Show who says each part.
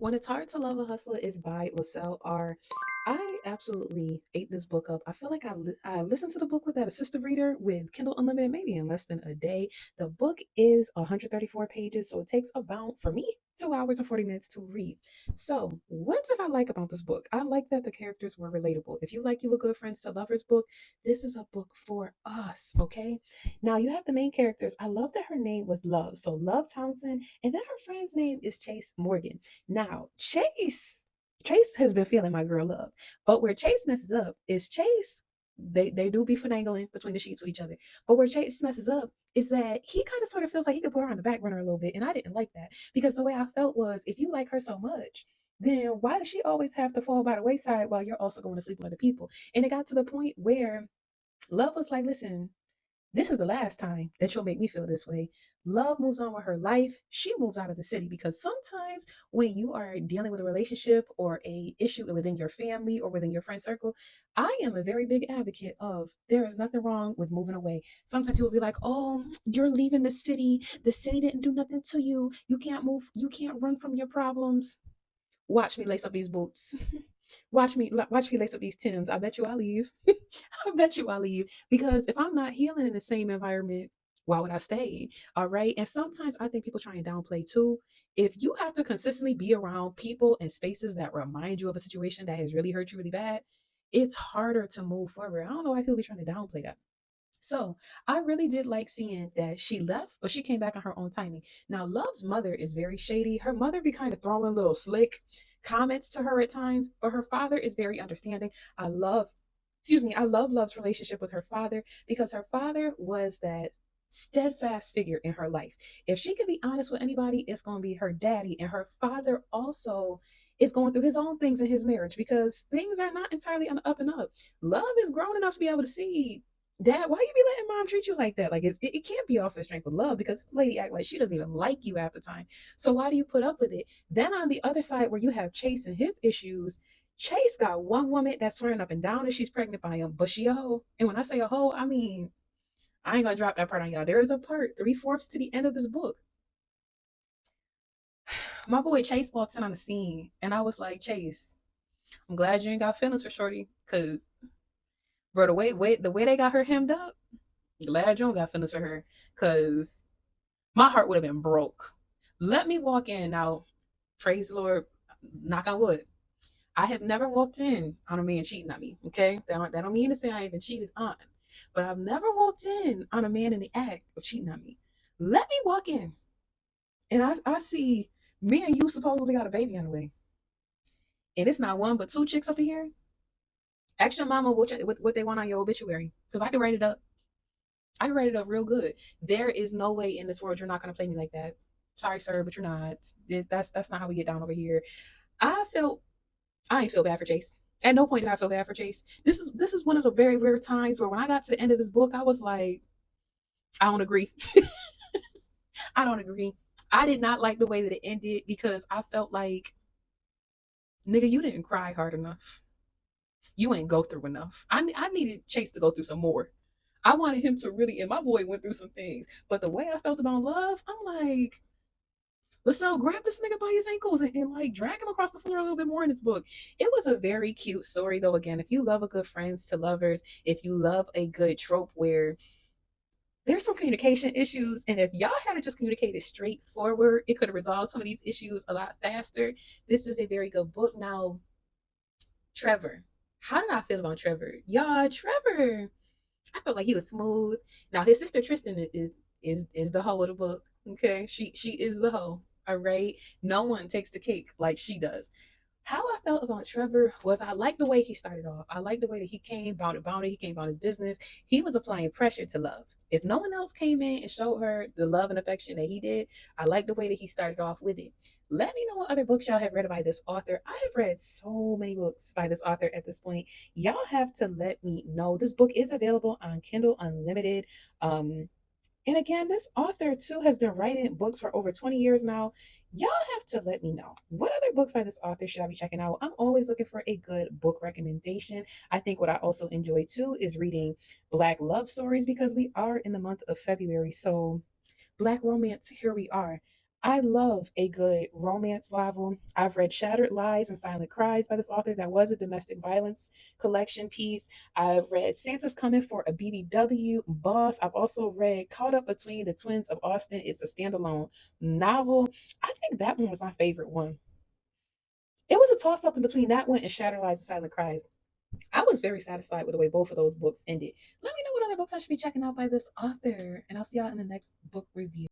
Speaker 1: When It's Hard to Love a Hustler is by LaSalle R. I absolutely ate this book up. I feel like I listened to the book with that assistive reader with Kindle Unlimited maybe in less than a day. The book is 134 pages, so it takes about, for me, 2 hours and 40 minutes to read. So, what did I like about this book? I like that the characters were relatable. If you like You a Good Friends to Lovers book, this is a book for us, okay? Now, you have the main characters. I love that her name was Love. So, Love Townsend, and then her friend's name is Chase Morgan. Now, Chase has been feeling my girl love, but where Chase messes up is Chase. They do be finagling between the sheets with each other, but where Chase messes up is that he kind of sort of feels like he could put her on the back burner a little bit, and I didn't like that because the way I felt was if you like her so much, then why does she always have to fall by the wayside while you're also going to sleep with other people? And it got to the point where Love was like, listen, this is the last time that you'll make me feel this way. Love moves on with her life. She moves out of the city because sometimes when you are dealing with a relationship or a issue within your family or within your friend circle, I am a very big advocate of there is nothing wrong with moving away. Sometimes people will be like, "Oh, you're leaving the city. The city didn't do nothing to you. You can't move. You can't run from your problems." Watch me lace up these boots. Watch me lace up these Tims. I bet you I leave. I bet you I leave because if I'm not healing in the same environment, why would I stay? All right. And sometimes I think people try and downplay too. If you have to consistently be around people and spaces that remind you of a situation that has really hurt you really bad, it's harder to move forward. I don't know why people be trying to downplay that. So I really did like seeing that she left, but she came back on her own timing. Now, Love's mother is very shady. Her mother be kind of throwing little slick comments to her at times, but her father is very understanding. I love, I love Love's relationship with her father because her father was that steadfast figure in her life. If she can be honest with anybody, it's going to be her daddy. And her father also is going through his own things in his marriage because things are not entirely on the up and up. Love is grown enough to be able to see, Dad, why you be letting mom treat you like that? Like it can't be off the strength of love because this lady act like she doesn't even like you half the time. So why do you put up with it? Then on the other side, where you have Chase and his issues, Chase got one woman that's swearing up and down that she's pregnant by him, but she a hoe. And when I say a hoe, I mean I ain't gonna drop that part on y'all. There is a part 3/4 to the end of this book. My boy Chase walks in on the scene, and I was like, Chase, I'm glad you ain't got feelings for Shorty, cause bro, the way they got her hemmed up. Glad you don't got feelings for her, cause my heart would have been broke. Let me walk in now. Praise the Lord. Knock on wood. I have never walked in on a man cheating on me. Okay, that don't mean to say I ain't been cheated on, but I've never walked in on a man in the act of cheating on me. Let me walk in, and I see me and you supposedly got a baby on the way, and it's not one but two chicks up in here. Ask your mama what they want on your obituary, because I can write it up. I can write it up real good. There is no way in this world you're not gonna play me like that. Sorry, sir, but you're not. That's not how we get down over here. I felt I ain't feel bad for Chase. At no point did I feel bad for Chase. This is one of the very rare times where when I got to the end of this book, I was like, I don't agree. I don't agree. I did not like the way that it ended because I felt like, nigga, you didn't cry hard enough. You ain't go through enough. I needed Chase to go through some more. I wanted him to really, and my boy went through some things. But the way I felt about Love, I'm like, LaSalle grabbed this nigga by his ankles and like drag him across the floor a little bit more in this book. It was a very cute story, though. Again, if you love a good friends to lovers, if you love a good trope where there's some communication issues, and if y'all had just communicated straightforward, it could have resolved some of these issues a lot faster. This is a very good book. Now, Trevor, how did I feel about Trevor? Y'all, Trevor, I felt like he was smooth. Now his sister Tristan is the hoe of the book. Okay, she is the hoe. All right, no one takes the cake like she does. How I felt about Trevor was I liked the way he started off. I liked the way that he came bounded. He came about his business. He was applying pressure to Love. If no one else came in and showed her the love and affection that he did, I liked the way that he started off with it. Let me know what other books y'all have read by this author. I have read so many books by this author at this point. Y'all have to let me know. This book is available on Kindle Unlimited. And again, this author too has been writing books for over 20 years now. Y'all have to let me know what other books by this author should I be checking out. I'm always looking for a good book recommendation. I think what I also enjoy too is reading Black love stories because we are in the month of February. So, Black romance, here we are. I love a good romance novel. I've read Shattered Lies and Silent Cries by this author. That was a domestic violence collection piece. I've read Santa's Coming for a BBW Boss. I've also read Caught Up Between the Twins of Austin. It's a standalone novel. I think that one was my favorite one. It was a toss up in between that one and Shattered Lies and Silent Cries. I was very satisfied with the way both of those books ended. Let me know what other books I should be checking out by this author, and I'll see y'all in the next book review.